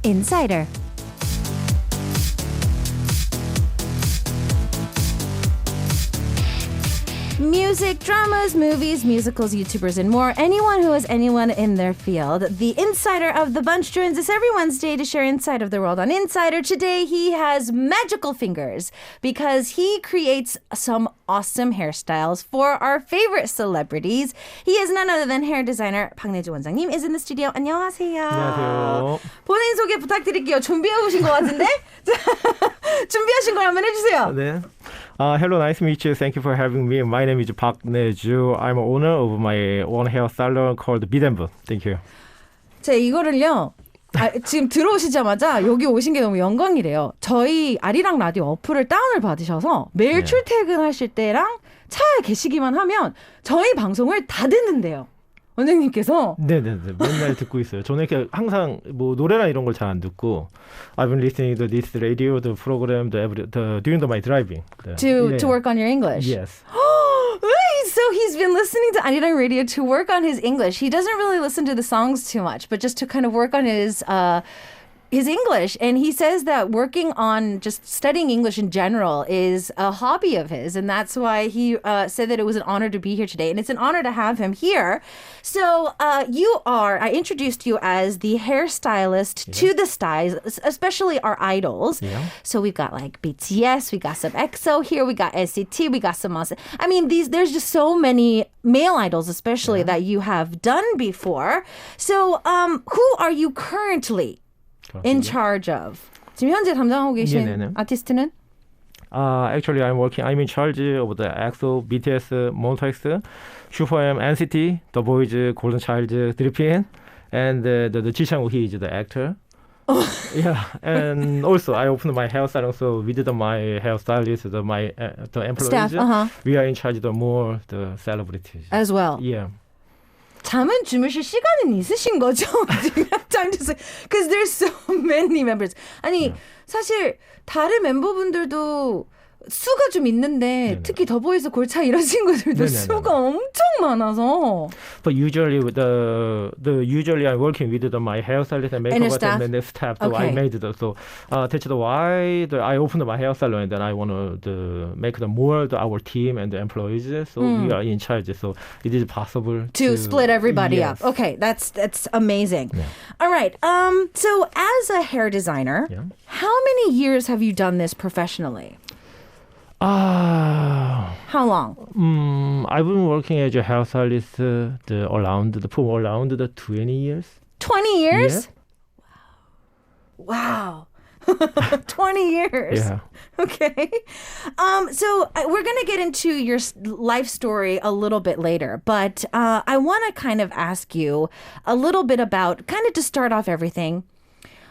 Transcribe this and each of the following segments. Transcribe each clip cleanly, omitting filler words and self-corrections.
Insider. Music, dramas, movies, musicals, YouTubers, and more. Anyone who is anyone in their field. The insider of the bunch joins us every Wednesday to share insight of the world on Insider. Today, he has magical fingers because he creates some awesome hairstyles for our favorite celebrities. He is none other than hair designer Park Nae Joo 원장님 is in the studio. 안녕하세요. 안녕하세요. 본인 소개 부탁드릴게요. 준비해 오신 것 같은데? 준비하신 걸 한번 해주세요. 네. Hello, nice to meet you. Thank you for having me. My name is Park Nae Joo. I'm owner of my own hair salon called Bidembu. Thank you. 자, 이거를요. 지금 들어오시자마자 여기 오신 게 너무 영광이래요. 저희 아리랑 라디오 어플을 다운을 받으셔서 매일 출퇴근하실 때랑 차에 계시기만 하면 저희 방송을 다 듣는데요. 원장님께서. 네네네. 맨날 듣고 있어요. 저는 이렇게 항상 뭐 노래나 이런 걸 잘 안 듣고 I've been listening to this radio, the program, during my driving. To work on your English? Yes. So he's been listening to Arirang Radio to work on his English. He doesn't really listen to the songs too much, but just to kind of work on his English. And he says that working on just studying English in general is a hobby of his. And that's why he said that it was an honor to be here today. And it's an honor to have him here. So I introduced you as the hairstylist to the styles, especially our idols. Yeah. So we've got like BTS, we got some EXO here, we got SCT, we got some else. I mean, there's just so many male idols, especially that you have done before. So who are you currently in charge of? 지금 현재 담당하고 계신 아티스트는? Actually, I'm in charge of the EXO, BTS, Monsta X, Super M, NCT, The Boys, Golden Child, 3PM, and the Ji-Chang-woo, he is the actor. Yeah, and also I opened my hair salon, so with my hairstylist, the employees, staff, we are in charge of the celebrities as well. Yeah. 잠은 주무실 시간은 있으신 거죠? Because there's so many members. 아니 사실 다른 member분들도 수가 좀 있는데 특히 더보이즈 골차 이런 친구들도 수가 엄청 많아서. But usually usually I'm working with my hairstylist and makeup artist and the staff. So I made it. So that's why I opened my hair salon and then I want to make our team and the employees. So we are in charge. So it is possible to split everybody up. Okay, that's amazing. Yeah. All right. So as a hair designer, how many years have you done this professionally? How long? I've been working as a hairstylist around the 20 years. 20 years? Yeah. Wow. 20 years. Yeah. Okay. So we're going to get into your life story a little bit later, but I want to kind of ask you a little bit about, kind of to start off everything,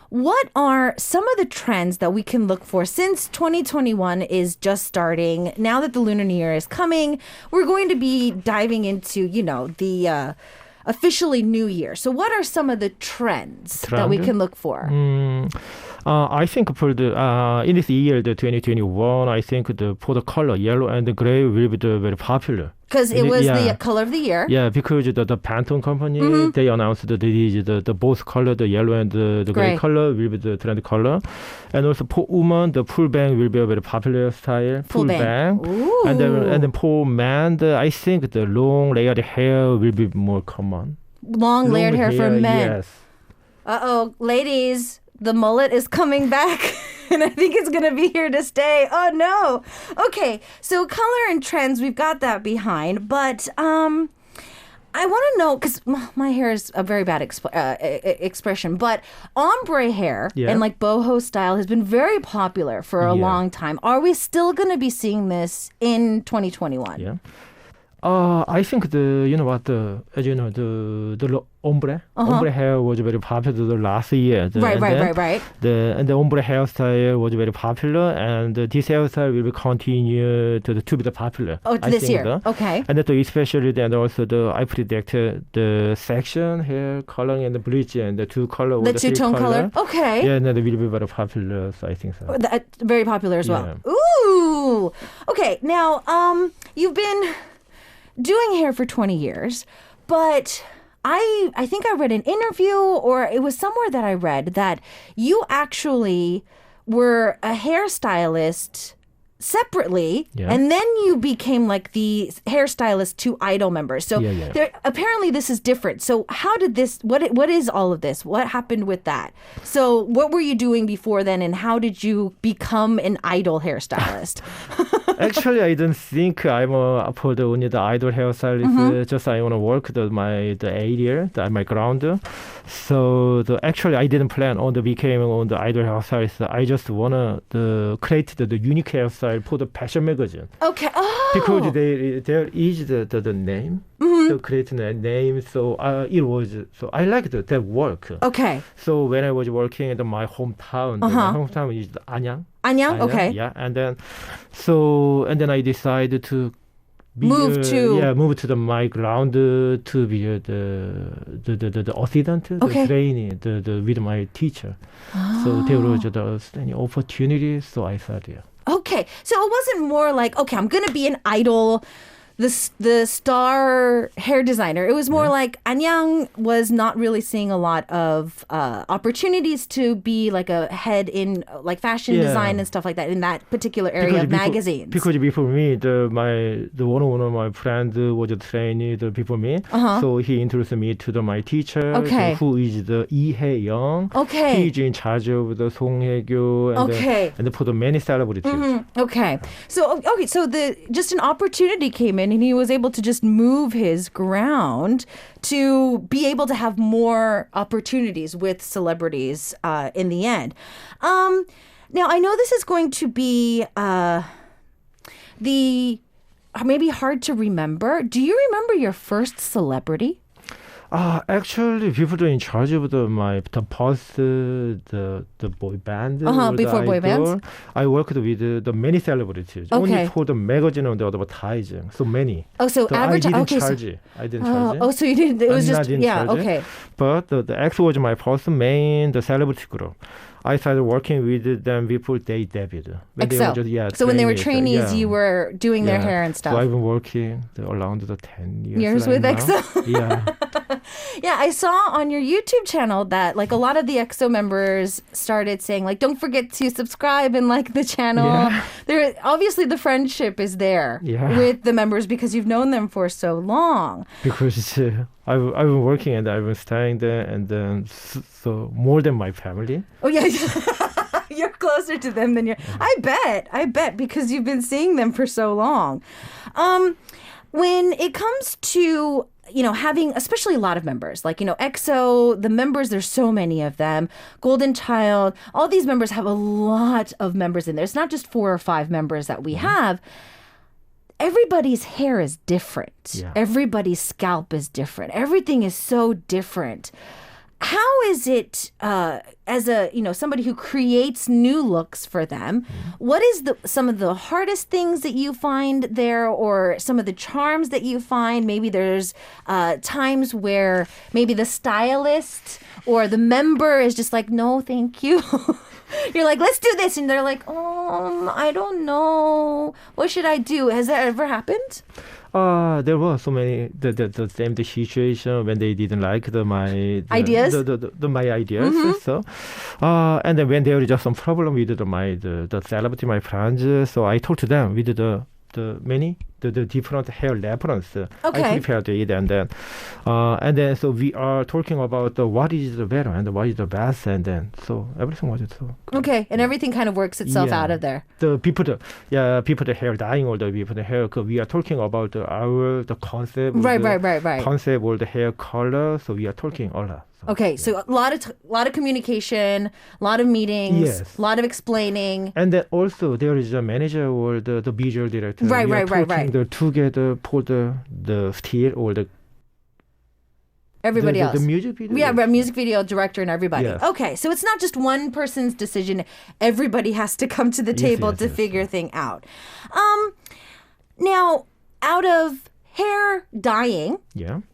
what are some of the trends that we can look for since 2021 is just starting? Now that the Lunar New Year is coming, we're going to be diving into, the officially New Year. So what are some of the trends that we can look for? I think for in this year, the 2021, I think for the color yellow and the gray will be very popular. Because it was the color of the year. Yeah, because the Pantone company, they announced that the both color, the yellow and the gray color will be the trend color. And also for women, the full bang will be a very popular style. Full bang. And then for men, I think the long layered hair will be more common. Long layered hair for men. Yes. Uh-oh, ladies, the mullet is coming back. And I think it's going to be here to stay. Oh, no. Okay, so color and trends, we've got that behind. But I want to know, because my hair is a very bad expression, but ombre hair and like boho style has been very popular for a long time. Are we still going to be seeing this in 2021? Yeah. I think the ombre hair was very popular last year. Right. And the ombre hairstyle was very popular, and this hairstyle will continue to be the popular. Oh, this year. Okay. And especially then also I predict the section hair coloring and the bleach and the two color. The two-tone color. Okay. Yeah, and that will be very popular. So I think so. Very popular as well. Ooh. Okay. Now, you've been doing hair for 20 years, but I think I read an interview or it was somewhere that I read that you actually were a hairstylist separately, and then you became like the hairstylist to Idol members. So apparently this is different. So how did this, what is all of this? What happened with that? So what were you doing before then and how did you become an Idol hairstylist? Actually, I don't think I'm for the only the idol hairstylist. Just I want to work the area, my ground. So actually, I didn't plan on the became on the idol hairstylist. I just wanna create the unique hairstyle for the fashion magazine. Okay. Oh. Because there is the name. To create a name, so it was so I liked that work. Okay. So when I was working in my hometown, my hometown is Anyang. Anyang, okay. Yeah, and then I decided to move to my ground to be the assistant, the training, with my teacher. So there was any opportunity, so I started. Okay, so it wasn't more like, okay, I'm gonna be an idol, the star hair designer. It was more like Anyang was not really seeing a lot of opportunities to be like a head in like fashion design and stuff like that in that particular area of magazines. Because before me, one of my friends was a trainee before me. So he introduced me to my teacher, who is the Lee Hae-young. Okay. He is in charge of the Song Hye-kyo and for the many celebrities. Okay. So just an opportunity came in and he was able to just move his ground to be able to have more opportunities with celebrities in the end. Now, I know this is going to be maybe hard to remember. Do you remember your first celebrity? Actually, people are in charge of the boy band. Before boy bands? I worked with the many celebrities. Only for the magazine and the advertising. So many. Oh, so advertising. I didn't charge it. I didn't charge it. Oh, so you didn't. It was just okay. But the X was my first main celebrity group. I started working with them before they debuted. So when they were trainees, you were doing their hair and stuff. So I've been working around the 10 years with EXO? Yeah. Yeah, I saw on your YouTube channel that like a lot of the EXO members started saying like, don't forget to subscribe and like the channel. Yeah. Obviously the friendship is there with the members because you've known them for so long. Because I've been working and I've been staying there and then so more than my family. Oh yeah, you're closer to them than you're. I bet because you've been seeing them for so long. When it comes to having especially a lot of members, like EXO, the members, there's so many of them. Golden Child, all these members have a lot of members in there. It's not just 4 or 5 members that we have. Everybody's hair is different. Yeah. Everybody's scalp is different. Everything is so different. How is it as a somebody who creates new looks for them? What is some of the hardest things that you find there, or some of the charms that you find? Maybe there's times where maybe the stylist or the member is just like, no, thank you. You're like, let's do this, and they're like, I don't know. What should I do? Has that ever happened? There were so many the same situation when they didn't like my ideas. My ideas. So, and then when there was just some problem with the celebrity, my friends, so I told to them with the different hair reference. I prepared it and then so we are talking about what is the better and what is the best, and then so everything was so okay, and everything kind of works itself out of there. The people the hair dyeing or the people the hair, we are talking about the concept, right, concept or the hair color. So we are talking a lot. So a lot of communication, a lot of meetings, a lot of explaining. And then also there is a manager or the visual director. Right. They're together for the still or the everybody else. The music video. Yeah, music video director and everybody. Yes. Okay, so it's not just one person's decision. Everybody has to come to the table to figure things out. Now, out of hair dyeing,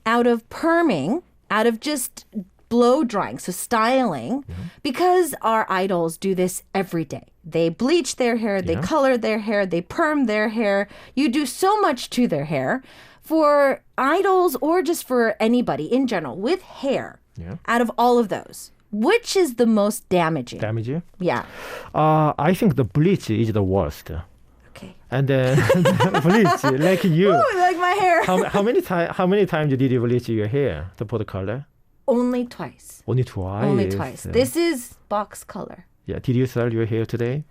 out of perming, out of just blow drying, so styling, because our idols do this every day. They bleach their hair, they color their hair, they perm their hair. You do so much to their hair. For idols or just for anybody in general with hair, out of all of those, which is the most damaging? Damaging? Yeah. I think the bleach is the worst. Okay. And then bleach, like you. Ooh, like my hair. How many times did you bleach your hair to put the color? Only twice. Only twice. Only twice. This is box color. Yeah. Did you style your hair today?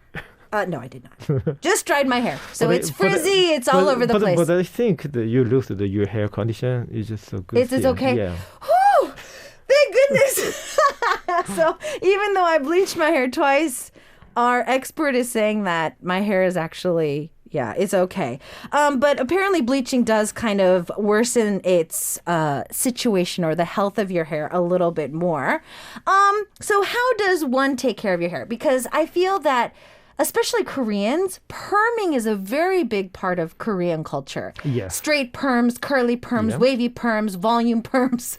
No, I did not. Just dried my hair. So it's frizzy. It's all over the place. But I think that you look at your hair condition is just so good. It's okay. Yeah. Whew, thank goodness. So even though I bleached my hair twice, our expert is saying that my hair is actually, it's okay. But apparently bleaching does kind of worsen its situation or the health of your hair a little bit more. So how does one take care of your hair? Because I feel that especially Koreans, perming is a very big part of Korean culture. Yes. Straight perms, curly perms, wavy perms, volume perms,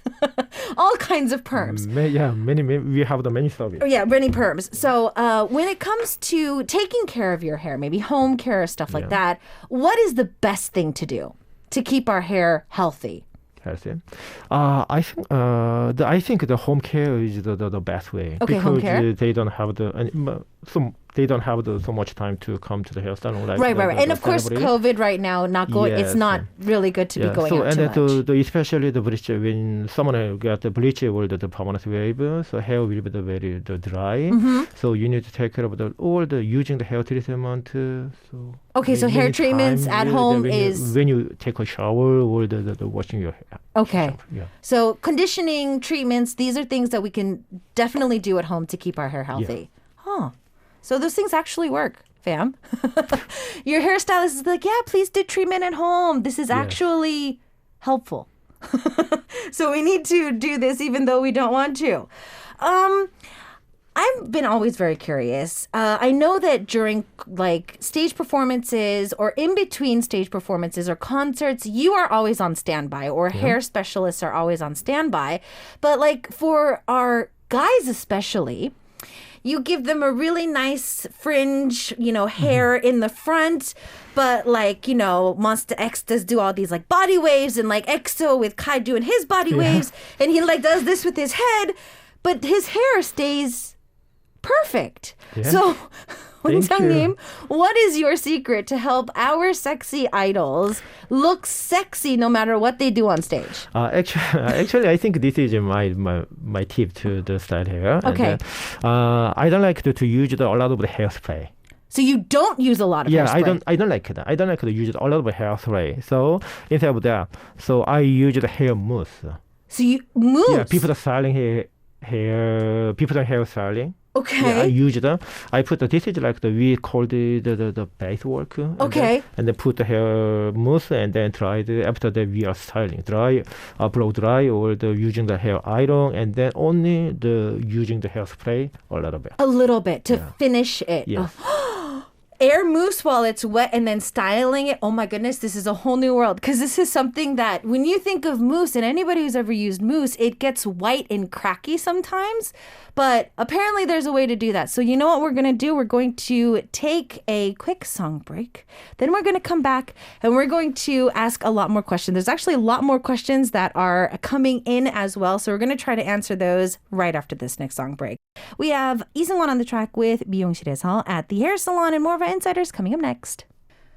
all kinds of perms. Many. We have the many service. Yeah, many perms. So when it comes to taking care of your hair, maybe home care, stuff like that, what is the best thing to do to keep our hair healthy? Healthy. I think the home care is the best way. Okay, because home care. They don't have so much time to come to the hair salon. Like Right. And the of course, celebrity. COVID right now, not going. It's not really good to be going out too much. Especially the bleach, when someone got the bleach or the permanent wave, so hair will be very dry. So you need to take care of all the using the hair treatment. So hair treatments at home is when you take a shower or the washing your hair. Okay. Yeah. So conditioning treatments, these are things that we can definitely do at home to keep our hair healthy. Huh. So those things actually work, fam. Your hairstylist is like, please do treatment at home. This is actually helpful. So we need to do this even though we don't want to. I've been always very curious. I know that during like stage performances or in between stage performances or concerts, you are always on standby or hair specialists are always on standby. But like for our guys especially, you give them a really nice fringe, hair in the front. But like, Monster X does do all these like body waves and like EXO with Kai doing his body waves. And he like does this with his head. But his hair stays perfect. Yeah. So, 원장님, what is your secret to help our sexy idols look sexy no matter what they do on stage? Actually, I think this is my tip to the style hair. Okay. And, I don't like to use a lot of the hairspray. So you don't use a lot of hairspray? I don't like that. I don't like to use a lot of hairspray. So instead of that, I use the hair mousse. So you mousse? Yeah, people are styling people are hair styling. Okay. Yeah, I use them. I put this is like we call the base work. Okay. And then put the hair mousse and then try after that we are styling blow dry or using the hair iron and then only using the hairspray a little bit. A little bit to finish it. Yes. Air mousse while it's wet and then styling it. Oh my goodness, this is a whole new world. Because this is something that when you think of mousse, and anybody who's ever used mousse, it gets white and cracky sometimes. But apparently there's a way to do that. So you know what we're going to do? We're going to take a quick song break. Then we're going to come back and we're going to ask a lot more questions. There's actually a lot more questions that are coming in as well. So we're going to try to answer those right after this next song break. We have 이승원 on the track with 미용실에서 at the hair salon and more of our insiders coming up next.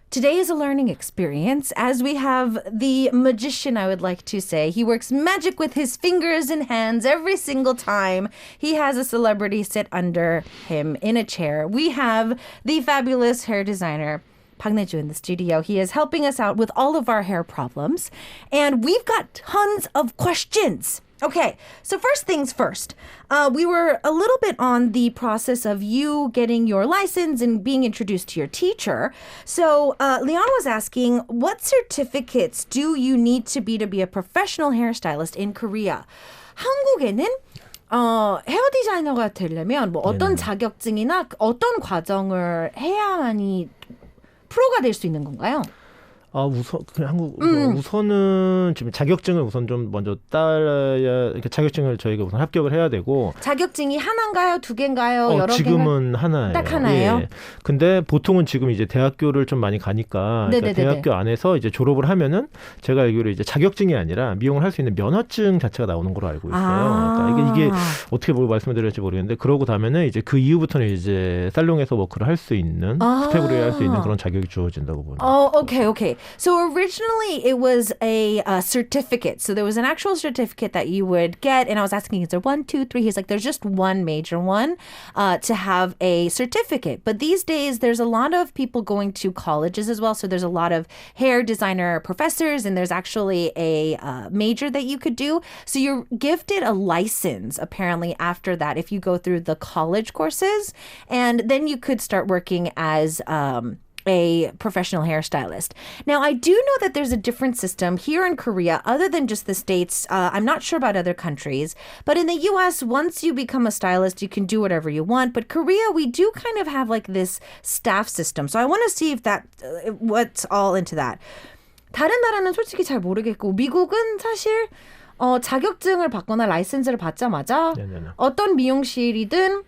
Today is a learning experience as we have the magician, I would like to say. He works magic with his fingers and hands every single time he has a celebrity sit under him in a chair. We have the fabulous hair designer, Park Nae Joo, in the studio. He is helping us out with all of our hair problems. And we've got tons of questions. Okay, so first things first. We were a little bit on the process of you getting your license and being introduced to your teacher. So Leon was asking, what certificates do you need to be a professional hairstylist in Korea? 한국에는 헤어 디자이너가 되려면 뭐 어떤 자격증이나 어떤 과정을 해야만이 프로가 될 수 있는 건가요? 우선 그냥 우선은 지금 자격증을 우선 좀 먼저 따야 이렇게 자격증을 저희가 우선 합격을 해야 되고 자격증이 하나인가요? 두 개인가요? 여러 지금은 하나예요. 딱 하나예요? 예. 근데 보통은 지금 이제 대학교를 좀 많이 가니까 그러니까 대학교 안에서 이제 졸업을 하면은 제가 알기로 이제 자격증이 아니라 미용을 할 수 있는 면허증 자체가 나오는 걸로 알고 있어요. 그러니까 이게 어떻게 말씀을 드릴지 모르겠는데 그러고 나면은 이제 그 이후부터는 이제 살롱에서 워크를 할 수 있는 스텝으로 할 수 있는 그런 자격이 주어진다고 보는. Okay. So originally it was a certificate. So there was an actual certificate that you would get. And I was asking, is there 1, 2, 3? He's like, there's just one major one to have a certificate. But these days, there's a lot of people going to colleges as well. So there's a lot of hair designer professors, and there's actually a major that you could do. So you're gifted a license, apparently, after that, if you go through the college courses. And then you could start working as a professional hairstylist. Now, I do know that there's a different system here in Korea, other than just the States. I'm not sure about other countries, but in the US, once you become a stylist, you can do whatever you want. But Korea, we do kind of have like this staff system. So I want to see if that, what's all into that. 다른 나라는 솔직히 잘 모르겠고, 미국은 사실 자격증을 받거나 라이센스를 받자마자 어떤 미용실이든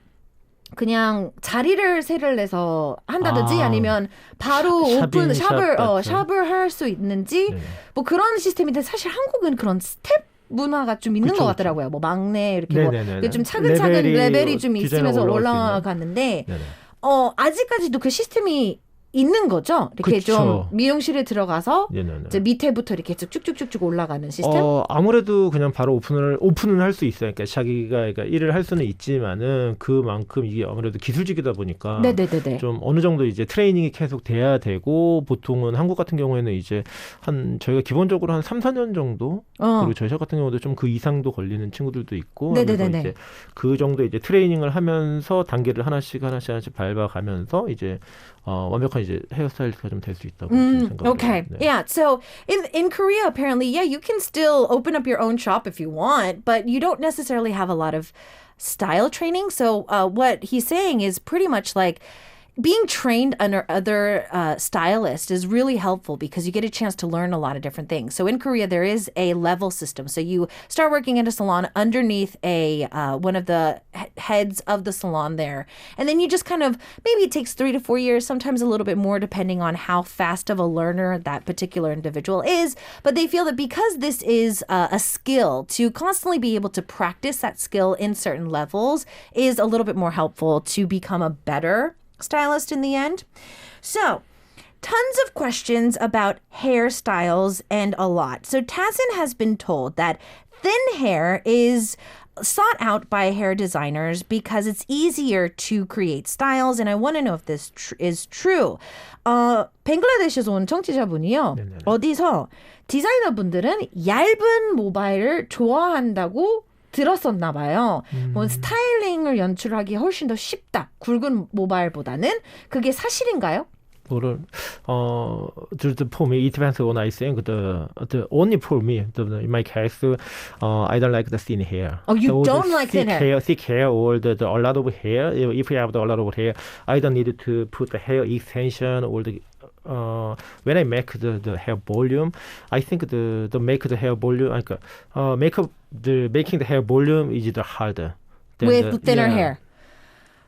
그냥 자리를 세를 내서 한다든지 아니면 바로 오픈 샵을 할 수 있는지 뭐 그런 시스템인데 사실 한국은 그런 스텝 문화가 좀 있는 것 같더라고요. 뭐 막내 이렇게 뭐 좀 차근차근 레벨이 좀 있으면서 올라갔는데 아직까지도 그 시스템이 있는 거죠? 이렇게 그쵸. 좀 미용실에 들어가서 이제 밑에부터 이렇게 쭉쭉쭉쭉 올라가는 시스템? 아무래도 그냥 바로 오픈은 할 수 있어요. 그러니까 자기가 일을 할 수는 있지만은 그만큼 이게 아무래도 기술직이다 보니까 좀 어느 정도 이제 트레이닝이 계속 돼야 되고 보통은 한국 같은 경우에는 이제 저희가 기본적으로 한 3, 4년 정도 그리고 저희 샵 같은 경우도 좀 그 이상도 걸리는 친구들도 있고 그래서 이제 그 정도 이제 트레이닝을 하면서 단계를 하나씩 밟아가면서 이제 완벽한 이제 헤어스타일리스트가 좀 될 수 있다고 생각합니다. Okay. 네. Yeah. So in Korea, apparently, you can still open up your own shop if you want, but you don't necessarily have a lot of style training. So what he's saying is pretty much like being trained under other stylists is really helpful because you get a chance to learn a lot of different things. So in Korea, there is a level system. So you start working at a salon underneath one of the heads of the salon there. And then you just kind of, maybe it takes 3 to 4 years, sometimes a little bit more depending on how fast of a learner that particular individual is. But they feel that because this is a skill, to constantly be able to practice that skill in certain levels is a little bit more helpful to become a better stylist in the end. So, tons of questions about hairstyles and a lot. So, Tazin has been told that thin hair is sought out by hair designers because it's easier to create styles. And I want to know if this is true. 벵글라데시에서 온 청취자분이요. 어디서 디자이너분들은 얇은 모발을 좋아한다고 들었었나 봐요. 뭐 스타일링을 연출하기 훨씬 더 쉽다. 굵은 모발보다는. 그게 사실인가요? For me, it depends on I think the only for me, in my case, I don't like the thin hair. Oh, you don't like thin hair? Thick hair or a lot of hair. If you have a lot of hair, I don't need to put the hair extension or the when I make the hair volume, I think the make the hair volume, making the hair volume is the harder. With thinner hair.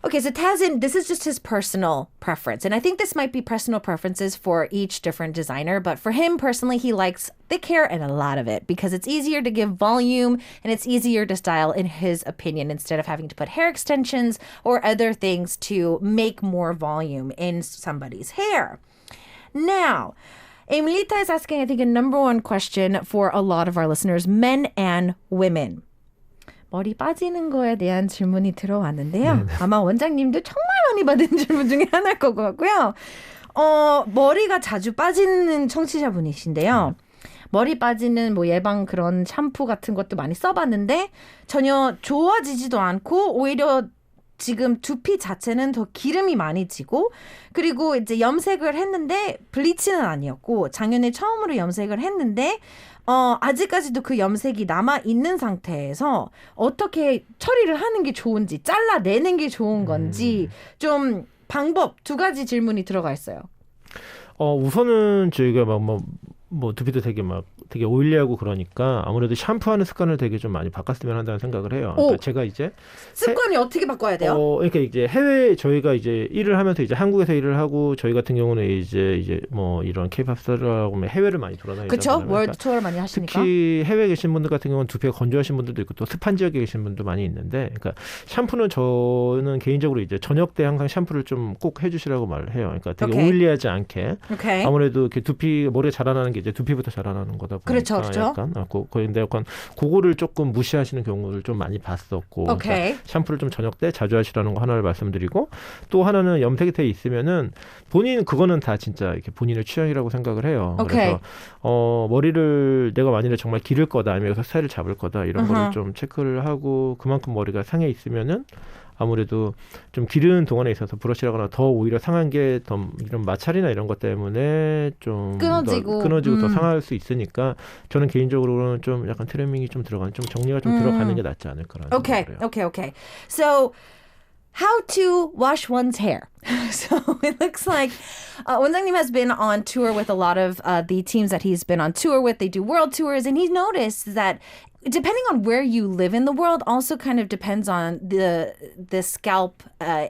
Okay, so Tazin, this is just his personal preference. And I think this might be personal preferences for each different designer. But for him personally, he likes thick hair and a lot of it because it's easier to give volume and it's easier to style in his opinion instead of having to put hair extensions or other things to make more volume in somebody's hair. Now, Emilita is asking, I think, a number one question for a lot of our listeners, men and women. 머리 빠지는 거에 대한 질문이 들어왔는데요. 아마 원장님도 정말 많이 받은 질문 중에 하나일 것 같고요. 머리가 자주 빠지는 청취자분이신데요. 머리 빠지는 뭐 예방 그런 샴푸 같은 것도 많이 써봤는데 전혀 좋아지지도 않고 오히려 지금 두피 자체는 더 기름이 많이 지고 그리고 이제 염색을 했는데 블리치는 아니었고 작년에 처음으로 염색을 했는데 아직까지도 그 염색이 남아있는 상태에서 어떻게 처리를 하는 게 좋은지 잘라내는 게 좋은 건지 좀 방법 2가지 질문이 들어가 있어요. 우선은 저희가 두피도 되게 오일리하고 그러니까 아무래도 샴푸하는 습관을 되게 좀 많이 바꿨으면 한다는 생각을 해요. 그러니까 제가 이제 습관이 어떻게 바꿔야 돼요? 그러니까 이제 저희가 이제 일을 하면서 이제 한국에서 일을 하고 저희 같은 경우는 이제 뭐 이런 K-pop 스타들하고 해외를 많이 돌아다니잖아요. 그렇죠. 월드 투어를 많이 하시니까. 특히 해외에 계신 분들 같은 경우는 두피가 건조하신 분들도 있고 또 습한 지역에 계신 분도 많이 있는데, 그러니까 샴푸는 저는 개인적으로 이제 저녁 때 항상 샴푸를 좀 꼭 해주시라고 말을 해요. 그러니까 되게 오일리하지 않게. 아무래도 이렇게 머리가 자라나는 게 이제 두피부터 자라나는 거다 보니까 그렇죠. 약간 근데 약간 그거를 조금 무시하시는 경우를 좀 많이 봤었고, 그러니까 샴푸를 좀 저녁 때 자주 하시라는 거 하나를 말씀드리고, 또 하나는 염색이 돼 있으면은 그거는 다 진짜 이렇게 본인의 취향이라고 생각을 해요. 그래서 머리를 내가 만일에 정말 기를 거다 아니면 여기서 스타일을 잡을 거다 이런 거를 좀 체크를 하고, 그만큼 머리가 상해 있으면은 아무래도 좀 기르는 동안에 있어서 브러쉬라거나 더 오히려 상한 게 더 이런 마찰이나 이런 것 때문에 좀 끊어지고 더 상할 수 있으니까 저는 개인적으로는 좀 약간 트리밍이 좀 들어가는, 좀 정리가 좀 들어가는 게 낫지 않을까라는 생각을 해요. Okay. So how to wash one's hair. So it looks like 원장님 has been on tour with a lot of the teams that he's been on tour with. They do world tours, and he's noticed that depending on where you live in the world also kind of depends on the scalp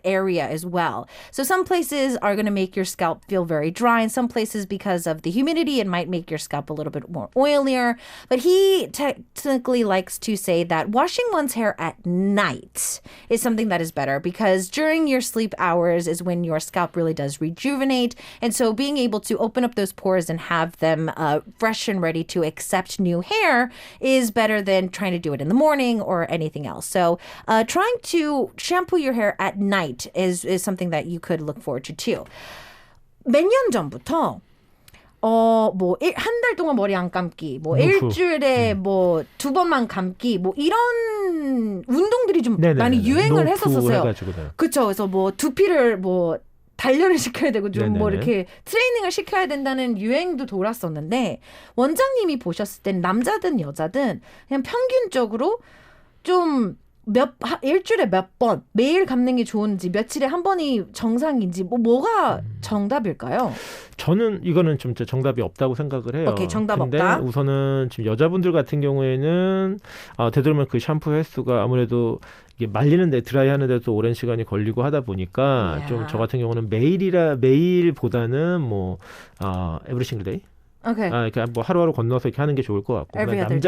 area as well. So some places are going to make your scalp feel very dry, and some places, because of the humidity, it might make your scalp a little bit more oilier. But he technically likes to say that washing one's hair at night is something that is better, because during your sleep hours is when your scalp really does rejuvenate. And so being able to open up those pores and have them fresh and ready to accept new hair is better than trying to do it in the morning or anything else. So trying to shampoo your hair at night is something that you could look forward to too. 몇 년 전부터 한 달 동안 머리 안 감기, 일주일에 두 번만 감기, 이런 운동들이 좀 많이 유행을 했었어요. 그렇죠. 그래서 두피를 단련을 시켜야 되고 좀 이렇게 트레이닝을 시켜야 된다는 유행도 돌았었는데, 원장님이 보셨을 땐 남자든 여자든 그냥 평균적으로 좀 일주일에 몇 번, 매일 감는 게 좋은지, 며칠에 한 번이 정상인지, 뭐가 정답일까요? 저는 이거는 좀 정답이 없다고 생각을 해요. 오케이, 정답 근데 없다. 우선은 지금 여자분들 같은 경우에는 되도록이면 그 샴푸 횟수가 아무래도 이게 말리는데, 드라이하는데 또 오랜 시간이 걸리고 하다 보니까 좀 저 같은 경우는 매일보다는 every single day. 그러니까 하루하루 건너서 이렇게 하는 게 좋을 것 같고, every other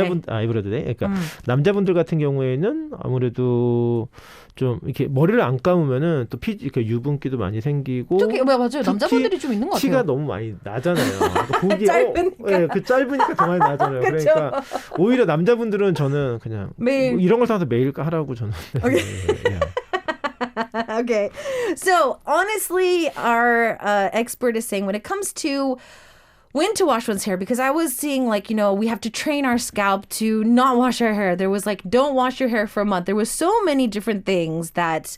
day. 그러니까 남자분들 같은 경우에는 아무래도 좀 이렇게 머리를 안 감으면은 또 이렇게 유분기도 많이 생기고, 맞아요. 남자분들이 좀 있는 것 같아요. 티가 너무 많이 나잖아요. 보기에 짧으니까. 짧으니까 더 많이 나잖아요. 그러니까 오히려 남자분들은 저는 그냥 이런 걸 사서 매일 하라고 저는. Okay. So honestly, our expert is saying when it comes to when to wash one's hair, because I was seeing we have to train our scalp to not wash our hair. There was don't wash your hair for a month. There was so many different things that,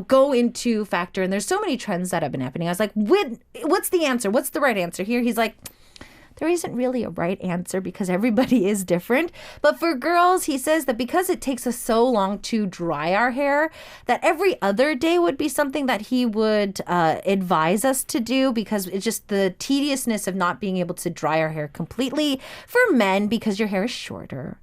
go into factor. And there's so many trends that have been happening. I was like, what's the answer? What's the right answer here? He's like, there isn't really a right answer because everybody is different. But for girls, he says that because it takes us so long to dry our hair, that every other day would be something that he would advise us to do, because it's just the tediousness of not being able to dry our hair completely. For men, because your hair is shorter,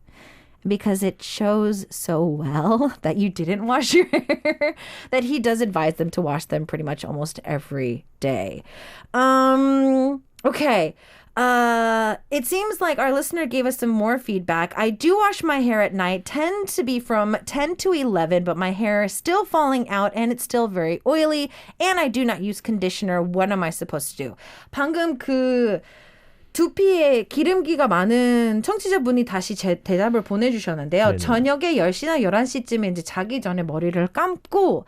because it shows so well that you didn't wash your hair, that he does advise them to wash them pretty much almost every day. Okay. It seems like our listener gave us some more feedback. I do wash my hair at night, tend to be from 10 to 11, but my hair is still falling out and it's still very oily, and I do not use conditioner. What am I supposed to do? 방금 두피에 기름기가 많은 청취자분이 다시 대답을 보내주셨는데요. 네네. 저녁에 10시나 11시쯤에 이제 자기 전에 머리를 감고,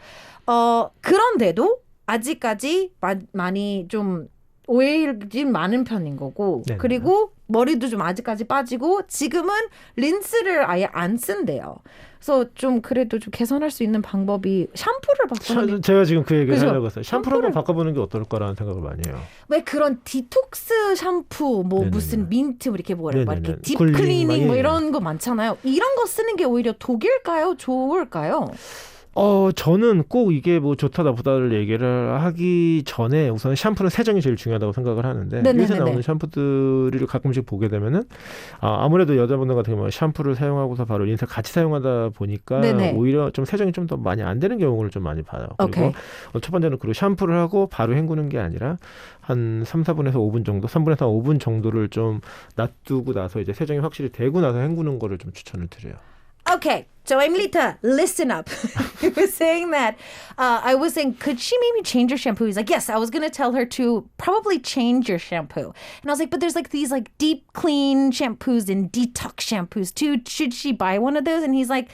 그런데도 아직까지 많이 좀 오일이 많은 편인 거고, 네네. 그리고 머리도 좀 아직까지 빠지고, 지금은 린스를 아예 안 쓴대요. 그래서 좀 그래도 좀 개선할 수 있는 방법이 샴푸를 바꾸는 제가 지금 그 얘기를 하려고 했어요. 샴푸를 한번 바꿔보는 게 어떨까라는 생각을 많이 해요. 왜 그런 디톡스 샴푸, 네네네. 무슨 민트 이렇게 이렇게 딥클리닝 이런 거 많잖아요. 이런 거 쓰는 게 오히려 독일까요? 좋을까요? 저는 꼭 이게 뭐 좋다 나쁘다를 얘기를 하기 전에 우선 샴푸는 세정이 제일 중요하다고 생각을 하는데 네네네네. 요새 나오는 샴푸들을 가끔씩 보게 되면은 아무래도 여자분들 같은 경우는 샴푸를 사용하고서 바로 린스를 같이 사용하다 보니까 네네. 오히려 좀 세정이 좀 더 많이 안 되는 경우를 좀 많이 봐요. 그리고 오케이. 첫 번째는 그리고 샴푸를 하고 바로 헹구는 게 아니라 한 3, 4분에서 5분 정도, 3분에서 5분 정도를 좀 놔두고 나서 이제 세정이 확실히 되고 나서 헹구는 거를 좀 추천을 드려요. Okay, so Emilita, listen up. He was saying that, I was saying, could she maybe change her shampoo? He's like, yes, I was going to tell her to probably change your shampoo. And I was like, but there's like these like deep clean shampoos and detox shampoos too. Should she buy one of those? And he's like,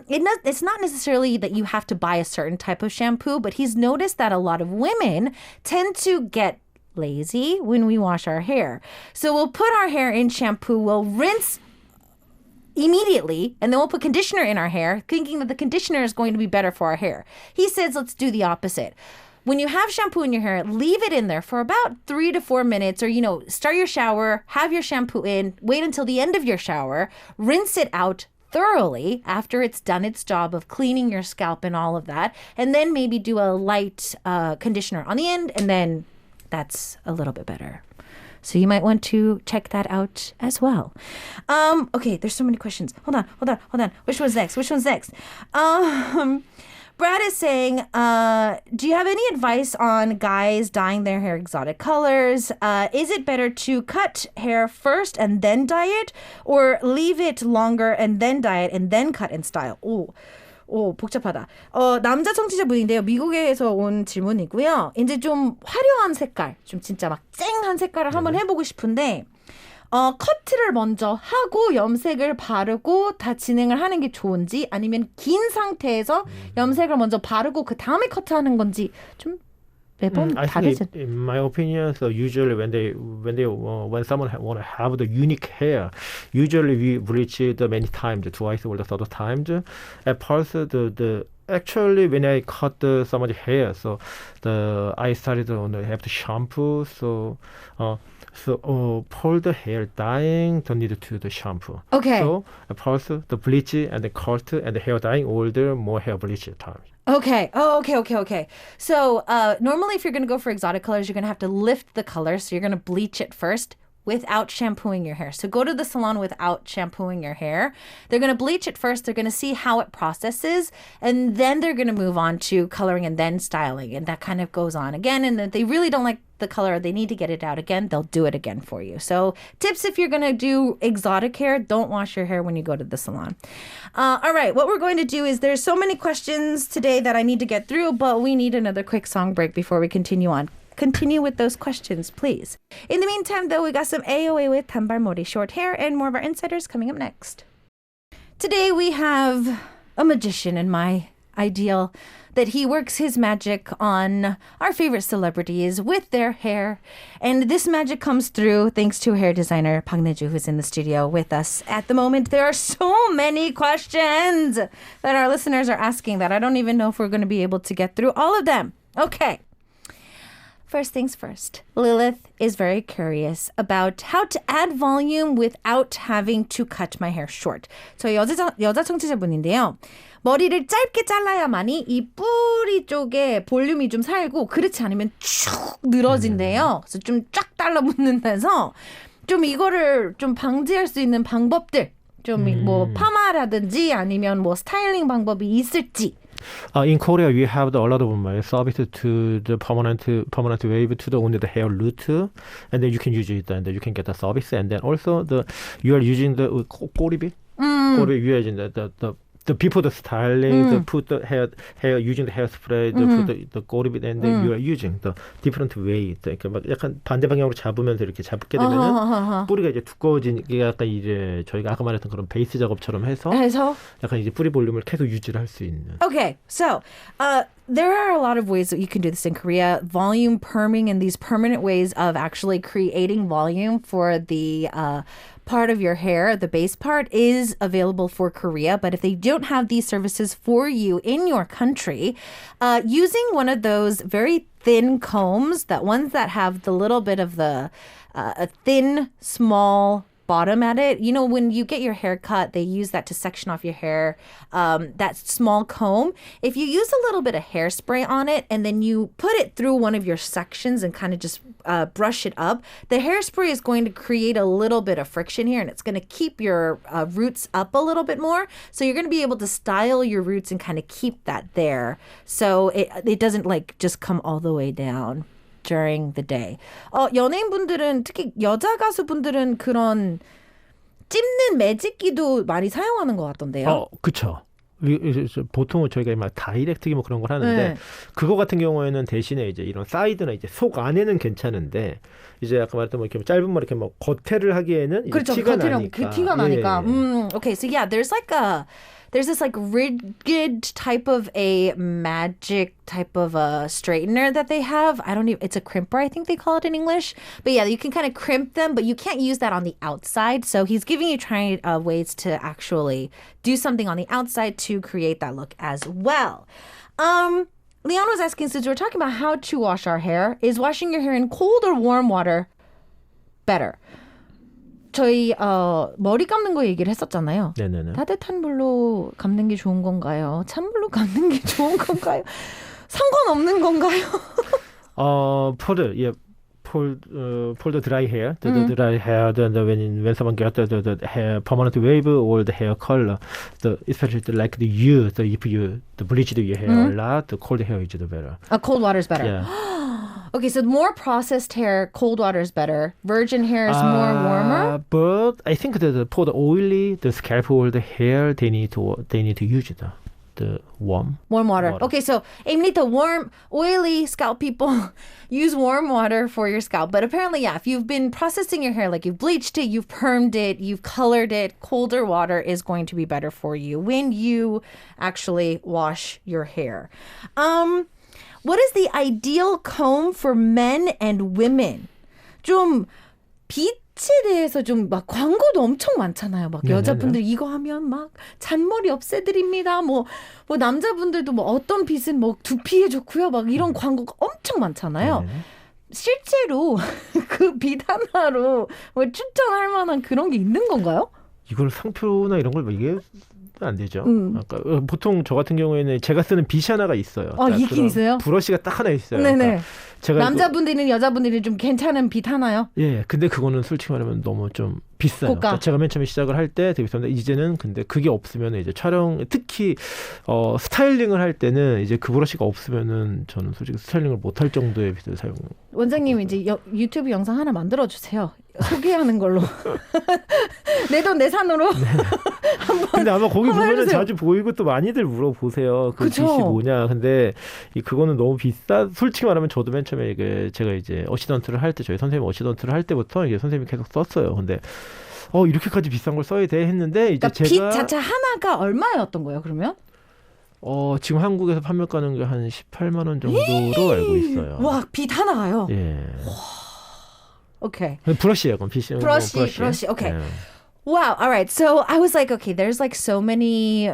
it's not necessarily that you have to buy a certain type of shampoo, but he's noticed that a lot of women tend to get lazy when we wash our hair. So we'll put our hair in shampoo, we'll rinse immediately, and then we'll put conditioner in our hair, thinking that the conditioner is going to be better for our hair. He says, let's do the opposite. When you have shampoo in your hair, leave it in there for about 3 to 4 minutes, or, start your shower, have your shampoo in, wait until the end of your shower, rinse it out thoroughly after it's done its job of cleaning your scalp and all of that, and then maybe do a light conditioner on the end, and then that's a little bit better. So you might want to check that out as well. Okay, there's so many questions. Hold on. Which one's next? Brad is saying, do you have any advice on guys dyeing their hair exotic colors? Is it better to cut hair first and then dye it, or leave it longer and then dye it and then cut and style? 오, 복잡하다. 남자 청취자분인데요. 미국에서 온 질문이고요. 이제 좀 화려한 색깔, 좀 진짜 막 쨍한 색깔을 한번 해보고 싶은데, 커트를 먼저 하고 염색을 바르고 다 진행을 하는 게 좋은지, 아니면 긴 상태에서 염색을 먼저 바르고 그 다음에 커트하는 건지 좀 매번 I 다르죠. think, in my opinion, so usually when someone want to have the unique hair, usually we bleach it many times, twice or the third times. At first, actually when I cut someone's hair, so I started to have the shampoo, so for the hair dyeing, don't need to the shampoo. Okay. So at first the bleach and the cut and the hair dyeing, older more hair bleach time. Okay. Okay. So normally if you're going to go for exotic colors, you're going to have to lift the color. So you're going to bleach it first without shampooing your hair. So go to the salon without shampooing your hair. They're going to bleach it first. They're going to see how it processes. And then they're going to move on to coloring and then styling. And that kind of goes on again. And if they really don't like the color, they need to get it out again, they'll do it again for you. So tips if you're going to do exotic hair, don't wash your hair when you go to the salon. All right, what we're going to do is there's so many questions today that I need to get through, but we need another quick song break before we continue on. Continue with those questions, please. In the meantime, though, we got some AOA with 단발머리, short hair, and more of our insiders coming up next. Today we have a magician in my ideal that he works his magic on our favorite celebrities with their hair. And this magic comes through thanks to hair designer Park Nae Joo, who's in the studio with us at the moment. There are so many questions that our listeners are asking that I don't even know if we're going to be able to get through all of them. Okay. First things first, Lilith is very curious about how to add volume without having to cut my hair short. 저희 여자 청취자분인데요. 머리를 짧게 잘라야만이 이 뿌리 쪽에 볼륨이 좀 살고 그렇지 않으면 쭉 늘어진대요. 그래서 좀 쫙 달라붙는데서 좀 이거를 좀 방지할 수 있는 방법들, 좀 뭐 파마라든지 아니면 뭐 스타일링 방법이 있을지. In Korea, we have a lot of service to the permanent wave to the only the hair root, and then you can use it, and then you can get the service, and then also you are using the 꼬리빗. 꼬리빗 you are using the before the styling, the put the hair using the hairspray, put the 꼬리빗, and then you are using the different way. 그러니까 막 약간 반대 방향으로 잡으면서 이렇게 잡게 되면은 뿌리가 이제 두꺼워지니까 약간 이제 저희가 아까 말했던 그런 베이스 작업처럼 해서 약간 이제 뿌리 볼륨을 계속 유지를 할 수 있는. Okay, so there are a lot of ways that you can do this in Korea. Volume perming and these permanent ways of actually creating volume for the part of your hair, the base part, is available for Korea. But if they don't have these services for you in your country, using one of those very thin combs, that ones that have the little bit of the a thin, small bottom at it. You know, when you get your hair cut, they use that to section off your hair, that small comb. If you use a little bit of hairspray on it and then you put it through one of your sections and kind of just brush it up, the hairspray is going to create a little bit of friction here and it's going to keep your roots up a little bit more. So you're going to be able to style your roots and kind of keep that there. So it doesn't like just come all the way down during the day. 연예인분들은 특히 여자 가수분들은 그런 찝는 매직기도 많이 사용하는 것 같던데요. 그렇죠. 보통은 저희가 막 다이렉트기 뭐 그런 걸 하는데 네. 그거 같은 경우에는 대신에 이제 이런 사이드나 이제 속 안에는 괜찮은데 이제 아까 말했던 뭐 이렇게 짧은 머리 이렇게 뭐 겉에를 하기에는 그렇죠. 티가 나니까. 티가 나니까. Okay, so yeah, there's this like rigid type of a magic type of a straightener that they have. It's a crimper, I think they call it in English. But yeah, you can kind of crimp them, but you can't use that on the outside. So he's giving you ways to actually do something on the outside to create that look as well. Leon was asking, since we're talking about how to wash our hair, is washing your hair in cold or warm water better? 저희 머리 감는 거 얘기를 했었잖아요. 네네네. 따뜻한 물로 감는 게 좋은 건가요? 찬물로 감는 게 좋은 건가요? 상관없는 건가요? for the dry hair, the dry hair, when someone get the hair permanent wave or the hair color, especially if you bleach your hair a lot, the cold hair is the better. Cold water is better. Yeah. Okay, so more processed hair, cold water is better. Virgin hair is more warmer. But I think that for the oily, the scalp or the hair, they need to use the warm water. Okay, so aim need the warm, oily scalp people use warm water for your scalp. But apparently, yeah, if you've been processing your hair, like you've bleached it, you've permed it, you've colored it, colder water is going to be better for you when you actually wash your hair. What is the ideal comb for men and women? 좀 빛에 대해서 좀 막 광고도 엄청 많잖아요. 막 여자분들 이거 하면 막 잔머리 없애드립니다. 뭐 남자분들도 뭐 어떤 빛은 뭐 두피에 좋고요. 막 이런 광고가 엄청 많잖아요. 실제로 그 빛 하나로 뭐 추천할 만한 그런 게 있는 건가요? 이걸 상표나 이런 걸 이게 안 되죠. 아까 보통 저 같은 경우에는 제가 쓰는 빛이 하나가 있어요. 있긴 있어요? 브러쉬가 딱 하나 있어요. 네네. 그러니까 제가 남자분들이나 여자분들이 좀 괜찮은 빛 하나요? 예, 근데 그거는 솔직히 말하면 너무 좀 비싸요. 고가. 제가 맨 처음에 시작을 할 때 되게 비쌌는데 이제는 근데 그게 없으면 이제 촬영 특히 스타일링을 할 때는 이제 그 브러쉬가 없으면은 저는 솔직히 스타일링을 못할 정도의 빛을 사용. 원장님 이제 유튜브 영상 하나 만들어 주세요. 소개하는 걸로. 내 돈 내산으로. 네. 근데 아마 거기 보면은 자주 보이고 또 많이들 물어보세요. 그 빛이 뭐냐. 근데 그거는 너무 비싸. 솔직히 말하면 저도 맨 처음에 제가 이제 어시던트를 할 때 저희 선생님 어시던트를 할 때부터 이게 선생님이 계속 썼어요. 근데 이렇게까지 비싼 걸 써야 돼 했는데 이제 그러니까 제가 빛 자체 하나가 얼마였던 거예요? 그러면? 지금 한국에서 판매가는 게 한 18만 원 정도로 알고 있어요. 와, 빛 하나가요? 예. Okay. 브러쉬예요, 그럼 빛이. 브러쉬. Okay. Yeah. Wow. All right. So I was like, okay, there's like so many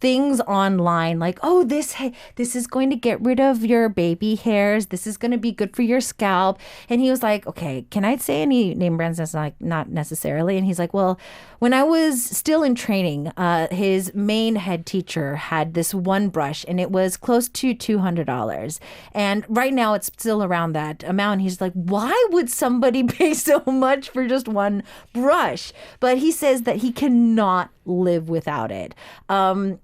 things online, like, this is going to get rid of your baby hairs. This is going to be good for your scalp. And he was like, okay, can I say any name brands? That's like, not necessarily. And he's like, well, when I was still in training, his main head teacher had this one brush and it was close to $200. And right now it's still around that amount. He's like, why would somebody pay so much for just one brush? But he says that he cannot live without it.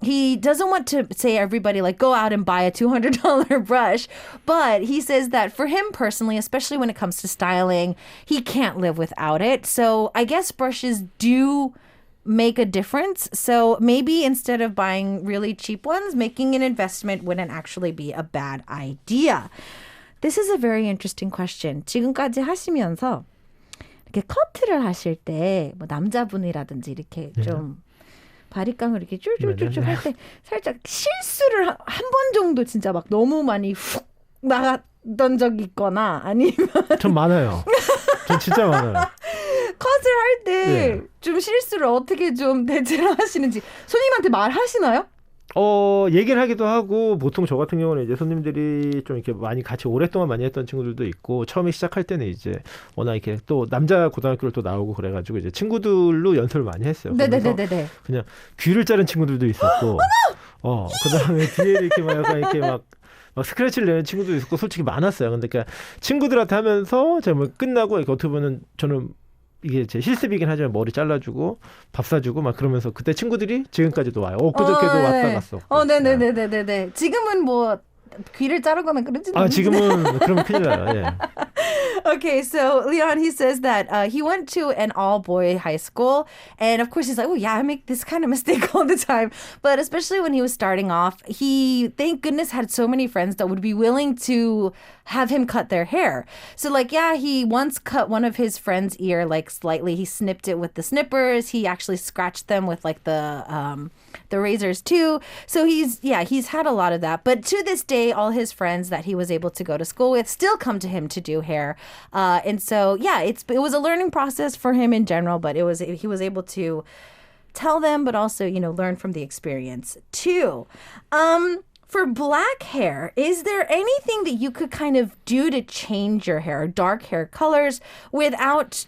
He doesn't want to say everybody like go out and buy a $200 brush, but he says that for him personally, especially when it comes to styling, he can't live without it. So I guess brushes do make a difference. So maybe instead of buying really cheap ones, making an investment wouldn't actually be a bad idea. This is a very interesting question. 지금까지 하시면서 이렇게 커트를 하실 때 뭐 남자분이라든지 이렇게 좀 바리깡을 이렇게 쭈쭈쭈쭈 할 때 살짝 실수를 한 번 정도 진짜 막 너무 많이 훅 나갔던 적이 있거나 아니면 전 많아요. 전 진짜 많아요. 컷을 할 때 좀 실수를 어떻게 좀 대체를 하시는지 손님한테 말하시나요? 얘기를 하기도 하고 보통 저 같은 경우는 이제 손님들이 좀 이렇게 많이 같이 오랫동안 많이 했던 친구들도 있고 처음에 시작할 때는 이제 워낙 이렇게 또 남자 고등학교를 또 나오고 그래가지고 이제 친구들로 연습을 많이 했어요. 네네네네. 그냥 귀를 자른 친구들도 있었고, 그다음에 뒤에 이렇게 막 약간 이렇게 막 스크래치를 내는 친구도 있었고 솔직히 많았어요. 근데 그러니까 친구들한테 하면서 제가 뭐 끝나고 이렇게 어떻게 보면 저는 이게 제 실습이긴 하지만 머리 잘라주고 밥 사주고 막 그러면서 그때 친구들이 지금까지도 와요. 그저께도 네. 왔다 갔어. 네네네네네. 지금은 뭐 귀를 자르거나 그러지 않나요? 지금은 그러면 큰일 나요. 예. Okay, so Leon, he says that he went to an all-boy high school, and of course he's like, oh yeah, I make this kind of mistake all the time. But especially when he was starting off, he, thank goodness, had so many friends that would be willing to have him cut their hair. So like, yeah, he once cut one of his friend's ear like slightly. He snipped it with the snippers. He actually scratched them with like the razors too. So he's had a lot of that. But to this day, all his friends that he was able to go to school with still come to him to do hair. And so, yeah, it was a learning process for him in general, but he was able to tell them, but also, learn from the experience too. For black hair, is there anything that you could kind of do to change your hair, dark hair colors, without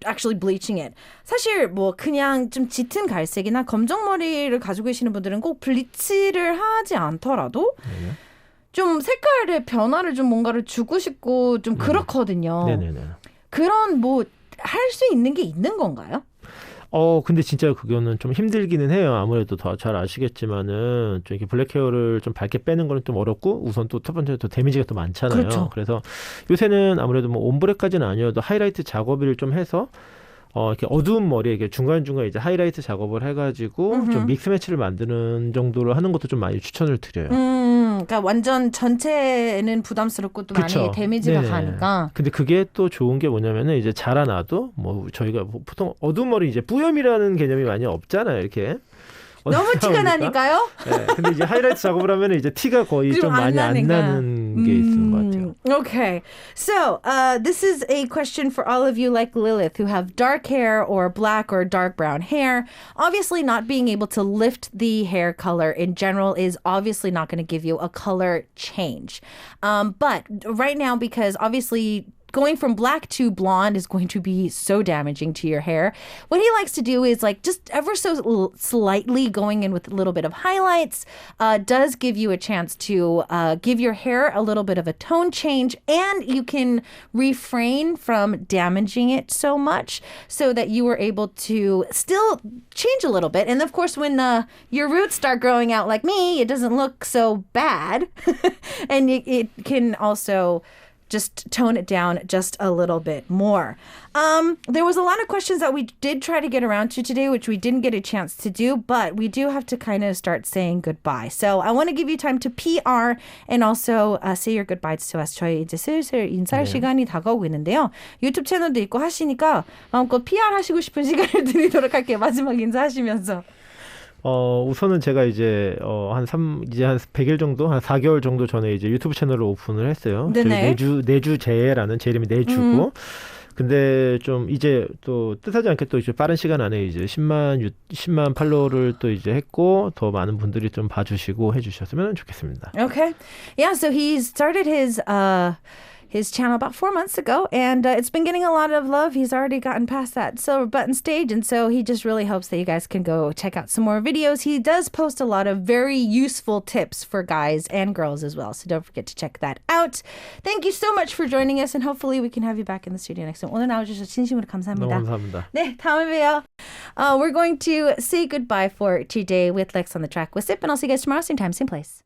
actually bleaching it? 사실 뭐 그냥 좀 짙은 갈색이나 검정 머리를 가지고 계시는 분들은 꼭 블리치를 하지 않더라도 좀 색깔의 변화를 좀 뭔가를 주고 싶고 좀 그렇거든요. 네네네. 그런 뭐 할 수 있는 게 있는 건가요? 근데 진짜 그거는 좀 힘들기는 해요. 아무래도 더 잘 아시겠지만은 좀 이렇게 블랙 헤어를 좀 밝게 빼는 거는 좀 어렵고 우선 또 첫 번째 또 데미지가 또 많잖아요. 그렇죠. 그래서 요새는 아무래도 뭐 옴브레까지는 아니어도 하이라이트 작업을 좀 해서 이렇게 어두운 머리에 이렇게 중간중간 이제 하이라이트 작업을 해가지고 좀 믹스 매치를 만드는 정도로 하는 것도 좀 많이 추천을 드려요. 그러니까 완전 전체는 부담스럽고 또 그쵸. 많이 데미지가 네네. 가니까. 근데 그게 또 좋은 게 뭐냐면은 이제 자라나도 뭐 저희가 보통 어두운 머리 이제 뿌염이라는 개념이 많이 없잖아요. 이렇게. 너무 티가 나니까요? 네, 근데 이제 하이라이트 작업을 하면 이제 티가 거의 좀 많이 안 나는 게 있는 것 같아요. Okay. So, this is a question for all of you like Lilith who have dark hair or black or dark brown hair. Obviously, not being able to lift the hair color in general is obviously not going to give you a color change. But right now, because obviously going from black to blonde is going to be so damaging to your hair. What he likes to do is like just ever so slightly going in with a little bit of highlights does give you a chance to give your hair a little bit of a tone change, and you can refrain from damaging it so much so that you were able to still change a little bit. And of course, when your roots start growing out like me, it doesn't look so bad. And it can also just tone it down just a little bit more. There was a lot of questions that we did try to get around to today, which we didn't get a chance to do, but we do have to kind of start saying goodbye. So I want to give you time to PR and also say your goodbyes to us. 저희 이제 슬슬 인사할 시간이 다가오고 있는데요. 유튜브 채널도 있고 하시니까 마음껏 PR 하시고 싶은 시간을 드리도록 할게요. 마지막 인사하시면서. 우선은 제가 이제 한 100일 정도, 한 4개월 정도 전에 이제 유튜브 채널을 오픈을 했어요. 네네. 저희 내주제라는 제 이름이 내주고. 근데 좀 이제 또 뜻하지 않게 또 이제 빠른 시간 안에 이제 10만 팔로워를 또 이제 했고 더 많은 분들이 좀 봐주시고 해주셨으면 좋겠습니다. Okay. Yeah, so he started his channel about 4 months ago, and it's been getting a lot of love. He's already gotten past that silver button stage, and so he just really hopes that you guys can go check out some more videos. He does post a lot of very useful tips for guys and girls as well, so don't forget to check that out. Thank you so much for joining us, and hopefully we can have you back in the studio next time. 오늘 나와주셔서 진심으로 감사합니다. 너무 감사합니다. 네, 다음에 봬요. We're going to say goodbye for today with Lex on the track with Sip, and I'll see you guys tomorrow, same time, same place.